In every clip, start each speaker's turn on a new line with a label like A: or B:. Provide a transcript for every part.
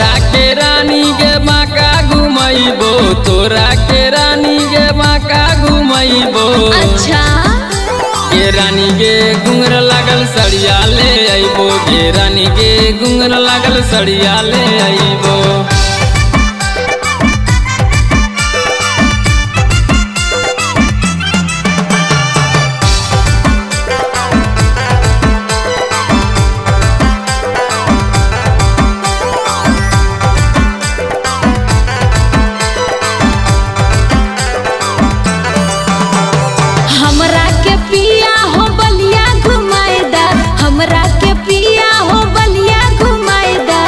A: तोरा के रानी के बाका घुमैबो, तोरा के रानी के बाका घुमैबो।
B: अच्छा
A: के रानी के घुंघर लागल सड़िया ले आइबो, के रानी के घुंघर लागल सड़िया ले आइबो।
B: हमरा के पिया हो बलिया घुमाएदा, हमरा के पिया हो बलिया घुमाएदा।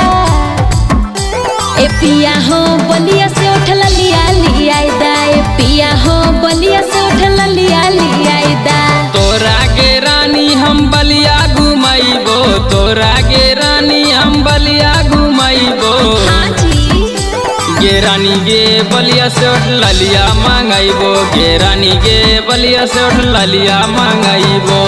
B: ए पिया हो बलिया से उठल लिया लियाएदा, ए पिया हो बलिया से उठल लिया लियाएदा।
A: तोरा के रानी हम बलिया घुमैबो, तोरा के रानी हम बलिया घुमैबो।
B: हाँ जी
A: गे रानी गे बलिया से उठ ललिया मांगैबो, गे रानी गे बलिया से उठ ललिया मांगैबो।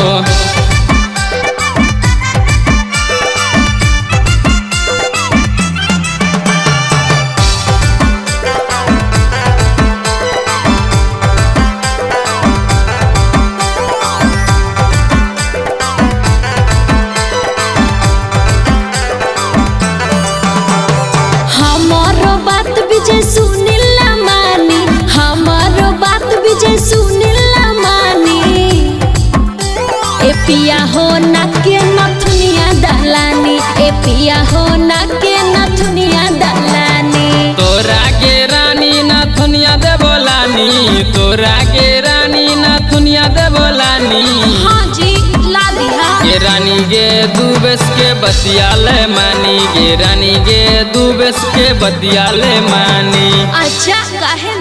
B: हमारो बात विजय सुनिला मानी, हमारो बात विजय सुनिला मानी। ए पिया हो नाके नथुनिया दलानी, ए पिया हो नाके नथुनिया दलानी।
A: तोरा के रानी नाथुनिया दे बोलानी, तोरा के रानी नाथुनिया दे बोलानी।
B: हाँ जी ला दिहा।
A: गे रानी गे दू बेस के बतिया ले मानी, गे रानी गे दू बेस के बतिया ले मानी।
B: अच्छा काहे